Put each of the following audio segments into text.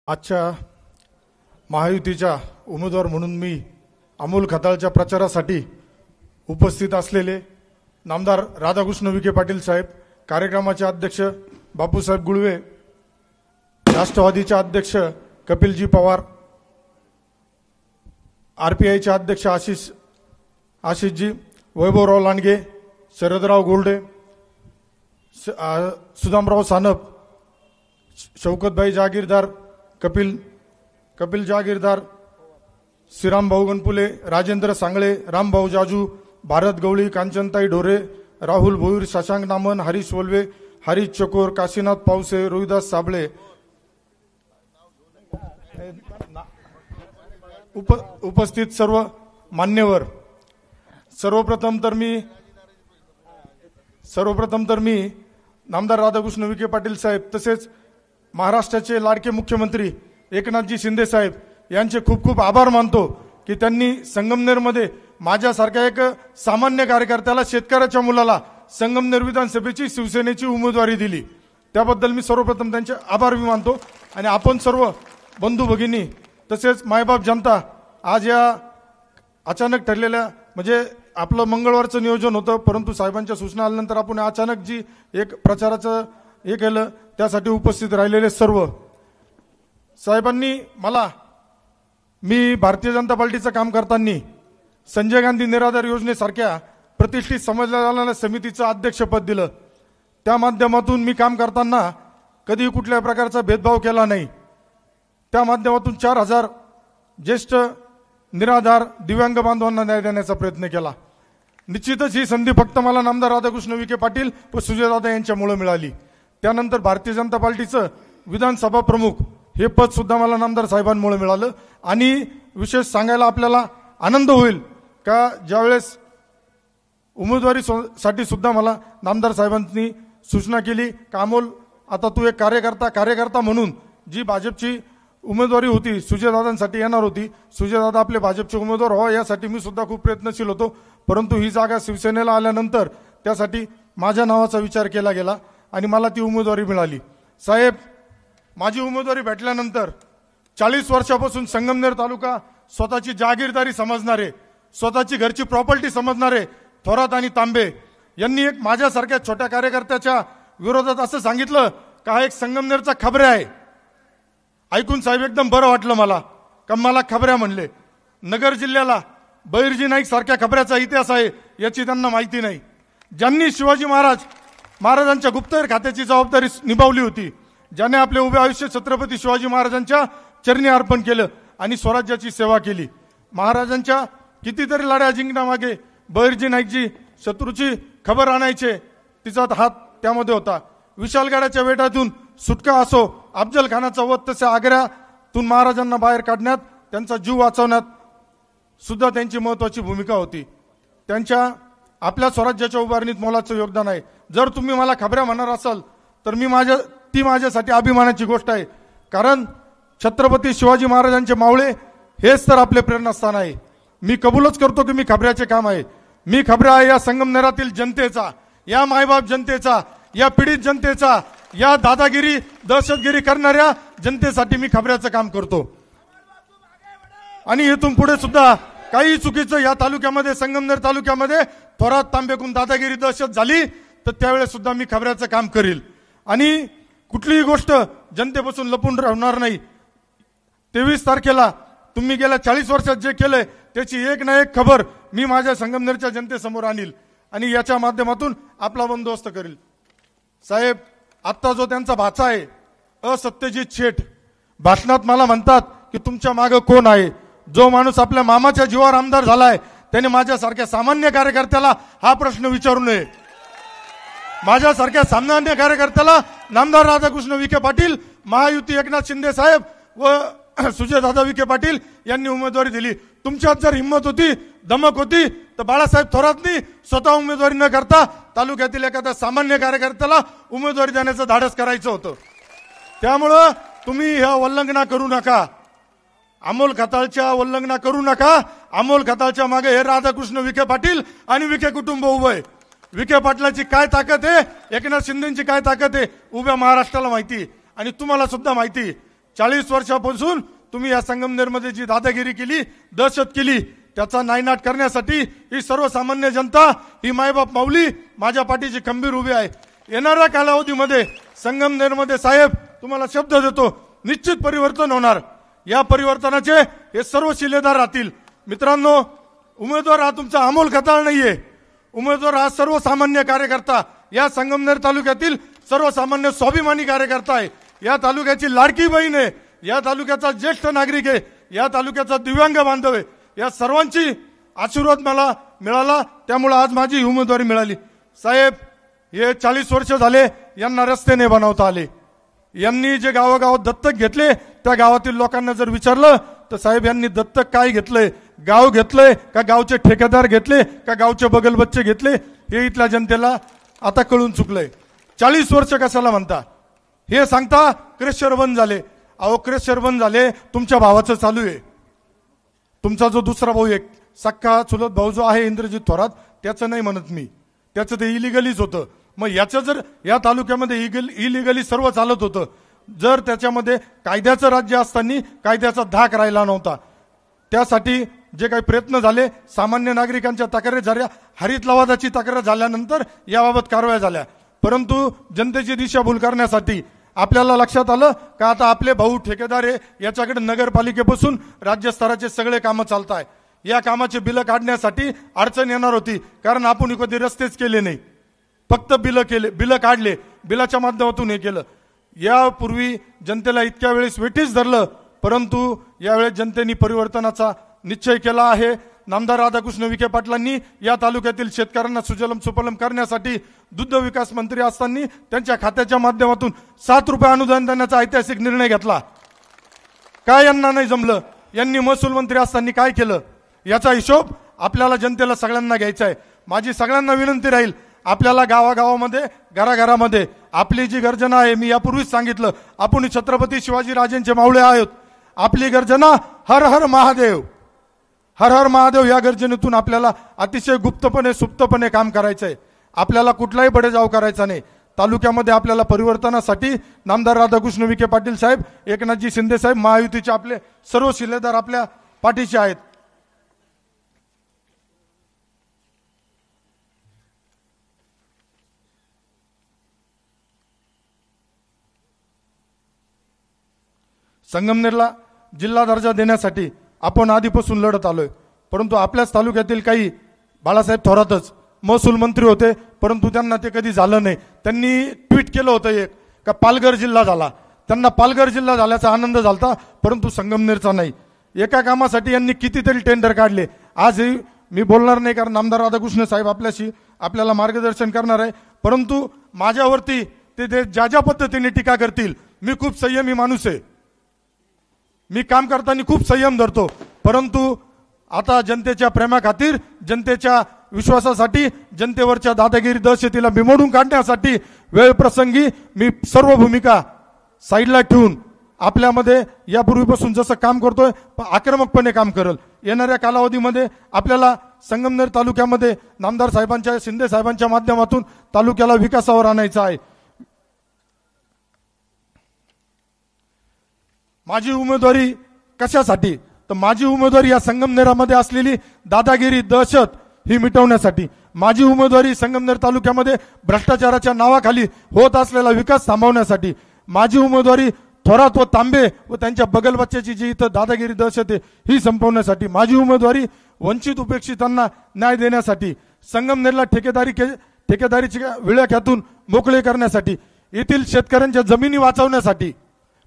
आजच्या महायुतीच्या उमेदवार म्हणून मी अमोल खताळच्या प्रचारासाठी उपस्थित असलेले नामदार राधाकृष्ण विखे पाटील साहेब, कार्यक्रमाचे अध्यक्ष बापूसाहेब गुळवे, राष्ट्रवादीचे अध्यक्ष कपिलजी पवार, आरपीआयचे अध्यक्ष आशिषजी, वैभवराव लांडगे, शरदराव गोल्डे, सुदामराव सानप, शौकतभाई जागीरदार, कपिल जागीरदार, श्रीराम भाऊ गणपुले, राजेंद्र सांगळे, रामभाऊ जाजू, भारत गवळी, कांचनताई ढोरे, राहुल भोईर, शशांक नामन, हरीश वल्वे, हरीश चकोर, काशीनाथ पावसे, रोहिदास साबळे, उपस्थित सर्व मान्यवर, सर्वप्रथम तर मी नामदार राधाकृष्ण विखे पाटील साहेब तसेच महाराष्ट्राचे लाडके मुख्यमंत्री एकनाथजी शिंदे साहेब यांचे खूप खूप आभार मानतो की त्यांनी संगमनेरमध्ये माझ्यासारख्या एक सामान्य कार्यकर्त्याला, शेतकऱ्याच्या मुलाला संगमनेर विधानसभेची शिवसेनेची उमेदवारी दिली. त्याबद्दल मी सर्वप्रथम त्यांचे आभार मानतो. आणि आपण सर्व बंधू भगिनी तसेच मायबाप जनता आज या अचानक ठरलेल्या, म्हणजे आपलं मंगळवारचं नियोजन होतं, परंतु साहेबांच्या सूचना आल्यानंतर आपण अचानक जी एक प्रचाराचं हे केलं, त्यासाठी उपस्थित राहिलेले सर्व साहेबांनी मी भारतीय जनता पार्टीचं काम करताना संजय गांधी निराधार योजनेसारख्या प्रतिष्ठित समजल्या जाणाऱ्या समितीचं अध्यक्षपद दिलं. त्या माध्यमातून मी काम करताना कधी कुठल्या प्रकारचा भेदभाव केला नाही. त्या माध्यमातून 4000 ज्येष्ठ निराधार दिव्यांग बांधवांना न्याय देण्याचा प्रयत्न केला. निश्चितच ही संधी फक्त मला नामदार राधाकृष्ण विखे पाटील व सुजयदादा यांच्यामुळे मिळाली. त्यानंतर भारतीय जनता पार्टीचं विधानसभा प्रमुख हे पद सुद्धा मला नामदार साहेबांमुळे मिळालं. आणि विशेष सांगायला आपल्याला आनंद होईल का ज्यावेळेस उमेदवारीसाठी सुद्धा मला नामदार साहेबांनी सूचना केली का अमोल, आता तू एक कार्यकर्ता म्हणून जी भाजपची उमेदवारी होती, सुजयदादांसाठी येणार होती, सुजयदादा आपले भाजपचे उमेदवार व्हावे यासाठी मी सुद्धा खूप प्रयत्नशील होतो. परंतु ही जागा शिवसेनेला आल्यानंतर त्यासाठी माझ्या नावाचा विचार केला गेला आणि मला ती उमेदवारी मिळाली. साहेब, माझी उमेदवारी भेटल्यानंतर 40 वर्षापासून संगमनेर तालुका स्वतःची जागीरदारी समजणारे, स्वतःची घरची प्रॉपर्टी समजणारे थोरात आणि तांबे यांनी एक माझ्यासारख्या छोट्या कार्यकर्त्याच्या विरोधात असं सांगितलं का हा एक संगमनेरचा खबऱ्या आहे. ऐकून साहेब एकदम बरं वाटलं मला का मला खबऱ्या म्हणले. नगर जिल्ह्याला बहिर्जी नाईक सारख्या खबऱ्याचा इतिहास आहे याची त्यांना माहिती नाही. ज्यांनी शिवाजी महाराजांच्या गुप्तहेर खात्याची जबाबदारी निभावली होती, ज्याने आपले उभे आयुष्य छत्रपती शिवाजी महाराजांच्या चरणी अर्पण केलं आणि स्वराज्याची सेवा केली. महाराजांच्या कितीतरी लढ्या जिंकण्यामागे बहिर्जी नाईकजी शत्रूची खबर आणायचे, तिचा हात त्यामध्ये होता. विशालगडाच्या वेढ्यातून सुटका असो, अफजल खानाचा वध, तसे आग्र्यातून महाराजांना बाहेर काढण्यात, त्यांचा जीव वाचवण्यात सुद्धा त्यांची महत्वाची भूमिका होती. त्यांच्या आपल्या स्वराज्याच्या उभारणीत मोलाचं योगदान आहे. जर तुम्ही मला खबऱ्या म्हणणार असाल तर ती माझ्यासाठी अभिमानाची गोष्ट आहे. कारण छत्रपती शिवाजी महाराजांचे मावळे हेच तर आपले प्रेरणास्थान आहे. मी कबूलच करतो की मी खबऱ्याचे काम आहे. मी खबऱ्या आहे या संगमनेरातील जनतेचा, या मायबाप जनतेचा, या पीडित जनतेचा, या दादागिरी दहशतगिरी करणाऱ्या जनतेसाठी मी खबऱ्याचं काम करतो. आणि इथून पुढे सुद्धा काही चुकीचं या तालुक्यामध्ये, संगमनेर तालुक्यामध्ये थोरात तांबेकून दादागिरी दहशत झाली तर त्यावेळेस सुद्धा मी खबऱ्याचं काम करील. आणि कुठलीही गोष्ट जनतेपासून लपून राहणार नाही. 23 तारखेला तुम्ही गेल्या 40 वर्षात जे केलंय त्याची एक ना एक खबर मी माझ्या संगमनेरच्या जनतेसमोर आणील आणि याच्या माध्यमातून आपला बंदोबस्त करील. साहेब, आत्ता जो त्यांचा भाचा आहे सत्यजित शेठ, भाषणात मला म्हणतात की तुमच्या मागे कोण आहे. जो माणूस आपल्या मामाच्या जीवावर आमदार झालाय त्याने माझ्यासारख्या सामान्य कार्यकर्त्याला हा प्रश्न विचारू नये. माझ्यासारख्या सामान्य कार्यकर्त्याला नामदार राधाकृष्ण विखे पाटील, महायुती एकनाथ शिंदे साहेब व सुजयदादा विखे पाटील यांनी उमेदवारी दिली. तुमच्यात जर हिंमत होती, धमक होती तर बाळासाहेब थोरातनी स्वतः उमेदवारी न करता तालुक्यातील एखाद्या सामान्य कार्यकर्त्याला उमेदवारी देण्याचं धाडस करायचं होतं. त्यामुळं तुम्ही ह्या वल्लंघना करू नका, अमोल खताळच्या वल्लंघना करू नका. अमोल खताळच्या मागे हे राधाकृष्ण विखे पाटील आणि विखे कुटुंब उभं आहे. विखे पाटलाची काय ताकद आहे, एकनाथ शिंदेची काय ताकद आहे, उभ्या महाराष्ट्राला माहिती आणि तुम्हाला सुद्धा माहिती. 40 वर्षापासून तुम्ही या संगमनेरमध्ये जी दादागिरी केली, दहशत केली, त्याचा नायनाट करण्यासाठी ही सर्वसामान्य जनता, ही मायबाप माऊली माझ्या पाठीची खंबीर उभी आहे. येणाऱ्या कालावधीमध्ये संगमनेरमध्ये साहेब तुम्हाला शब्द देतो, निश्चित परिवर्तन होणार. या परिवर्तनाचे हे सर्व शिलेदार राहतील. मित्रांनो, उमेदवार हा तुमचा अमोल खताळ नाहीये. उमेदवार हा सर्वसामान्य कार्यकर्ता, या संगमनेर तालुक्यातील सर्वसामान्य स्वाभिमानी कार्यकर्ता आहे. या तालुक्याची लाडकी बहीण आहे, या तालुक्याचा ज्येष्ठ नागरिक आहे, या तालुक्याचा दिव्यांग बांधव आहे. या सर्वांची आशीर्वाद मला मिळाला, त्यामुळे आज माझी उमेदवारी मिळाली. साहेब, हे 40 वर्ष झाले यांना रस्ते नाही बनवता आले. यांनी जे गावोगाव दत्तक घेतले, त्या गावातील लोकांना जर विचारलं तर साहेब यांनी दत्तक काय घेतलंय, गाव घेतलंय का गावचे ठेकेदार घेतले का गावचे बगलबच्चे घेतले, हे इथल्या जनतेला आता कळून चुकलंय. 40 वर्ष कशाला म्हणता? हे सांगता क्रेशर बंद झाले. अहो, क्रेशर बंद झाले तुमच्या भावाचं चालू आहे. तुमचा जो दुसरा भाऊ एक सक्का चुलत भाऊ जो आहे इंद्रजित थोरात, त्याचं नाही म्हणत मी, त्याचं ते इलिगलीच होतं. मग याचं जर या तालुक्यामध्ये इलिगली सर्व चालत होतं, जर त्याच्यामध्ये कायद्याचं राज्य असताना कायद्याचा धाक राहिला नव्हता. त्यासाठी जे काही प्रयत्न झाले, सामान्य नागरिकांच्या तक्रारी झाल्या, हरित लवादाची तक्रार झाल्यानंतर याबाबत कारवाया झाल्या. परंतु जनतेची दिशाभूल करण्यासाठी आपल्याला लक्षात आलं का आता आपले भाऊ ठेकेदार आहे, याच्याकडे नगरपालिकेपासून राज्यस्तराचे सगळे कामं चालत आहे. या कामाचे बिलं काढण्यासाठी अडचण येणार होती, कारण आपण कधी रस्तेच केले नाही, फक्त बिलं काढले, बिलाच्या माध्यमातून हे केलं. यापूर्वी जनतेला इतक्या वेळेस वेठीस धरलं, परंतु यावेळेस जनतेने परिवर्तनाचा निश्चय केला आहे. नामदार राधाकृष्ण विखे पाटलांनी या तालुक्यातील शेतकऱ्यांना सुजलम सुफलम करण्यासाठी दुग्ध विकास मंत्री असताना त्यांच्या खात्याच्या माध्यमातून 7 रुपये अनुदान देण्याचा ऐतिहासिक निर्णय घेतला. काय यांना नाही जमलं? यांनी महसूल मंत्री असताना काय केलं? याचा हिशोब आपल्याला जनतेला सगळ्यांना घ्यायचा आहे. माझी सगळ्यांना विनंती राहील, आपल्याला गावागावामध्ये घराघरामध्ये आपली जी गर्जना आहे, मी यापूर्वीच सांगितलं, आपण छत्रपती शिवाजी राजेंचे मावळे आहोत. आपली गर्जना हर हर महादेव, हर हर महादेव या गर्जनेतून आपल्याला अतिशय गुप्तपणे सुप्तपणे काम करायचंय. आपल्याला कुठलाही बडेजाव करायचा नाही. तालुक्यामध्ये आपल्याला परिवर्तनासाठी नामदार राधाकृष्ण विखे पाटील साहेब, एकनाथजी शिंदे साहेब, महायुतीचे आपले सर्व शिलेदार आपल्या पाठीचे आहेत. संगमनेरला जिल्हा दर्जा देण्यासाठी आपण आधीपासून लढत आलोय, परंतु आपल्याच तालुक्यातील काही बाळासाहेब थोरातच महसूल मंत्री होते, परंतु त्यांना ते कधी झालं नाही. त्यांनी ट्विट केलं होतं एक का पालघर जिल्हा झाला, त्यांना पालघर जिल्हा झाल्याचा आनंद झाला, परंतु संगमनेरचा नाही. एका कामासाठी यांनी कितीतरी टेंडर काढले. आजही मी बोलणार नाही, कारण नामदार राधाकृष्ण साहेब आपल्याला मार्गदर्शन करणार आहे. परंतु माझ्यावरती ते ज्या पद्धतीने टीका करतील, मी खूप संयमी माणूस आहे, मी काम करताना खूप संयम धरतो. परंतु आता जनतेच्या प्रेमाखातीर, जनतेच्या विश्वासासाठी, जनतेवरच्या दादागिरी दहशतीला बिमोडून काढण्यासाठी वेळ प्रसंगी मी सर्व भूमिका साईडला ठेवून आपल्यामध्ये यापूर्वीपासून जसं काम करतोय आक्रमकपणे काम करल. येणाऱ्या कालावधीमध्ये आपल्याला संगमनेर तालुक्यामध्ये नामदार साहेबांच्या, शिंदे साहेबांच्या माध्यमातून तालुक्याला विकासावर आणायचं आहे. माझी उमेदवारी कशासाठी? तर माझी उमेदवारी या संगमनेरामध्ये असलेली दादागिरी दहशत ही मिटवण्यासाठी. माझी उमेदवारी संगमनेर तालुक्यामध्ये भ्रष्टाचाराच्या नावाखाली होत असलेला विकास थांबवण्यासाठी. माझी उमेदवारी थोरात व तांबे व त्यांच्या बगलबच्च्याची जी इथं दादागिरी दहशत आहे ही संपवण्यासाठी. माझी उमेदवारी वंचित उपेक्षितांना न्याय देण्यासाठी. संगमनेरला ठेकेदारीच्या विळख्यातून मोकळे करण्यासाठी. येथील शेतकऱ्यांच्या जमिनी वाचवण्यासाठी.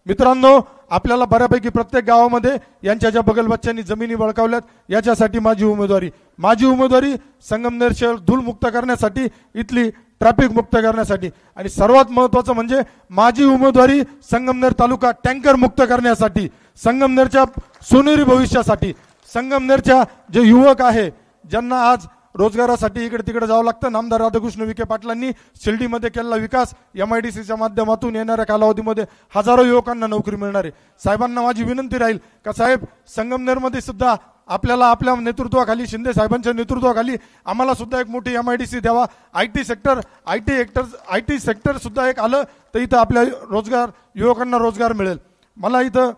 मित्रांनो, आपल्याला बऱ्यापैकी प्रत्येक गावामध्ये यांच्या ज्या बगलबच्च्यांनी जमिनी बळकावल्यात याच्यासाठी माझी उमेदवारी संगमनेर शहर धूळमुक्त करण्यासाठी, इथली ट्रॅफिक मुक्त करण्यासाठी, आणि सर्वात महत्त्वाचं म्हणजे माझी उमेदवारी संगमनेर तालुका टँकर मुक्त करण्यासाठी, संगमनेरच्या सोनेरी भविष्यासाठी. संगमनेरच्या जे युवक आहे ज्यांना आज रोजगारासाठी इकडे तिकडे जावं लागतं, नामदार राधाकृष्ण विखे पाटलांनी शिर्डीमध्ये केलेला विकास MIDCच्या माध्यमातून येणाऱ्या कालावधीमध्ये हजारो युवकांना नोकरी मिळणार आहे. साहेबांना माझी विनंती राहील का साहेब, संगमनेरमध्ये सुद्धा आपल्याला आपल्या नेतृत्वाखाली, शिंदे साहेबांच्या नेतृत्वाखाली आम्हाला सुद्धा एक मोठी MIDC द्यावा. IT सेक्टर सुद्धा एक आलं तर इथं आपल्या युवकांना रोजगार मिळेल. मला इथं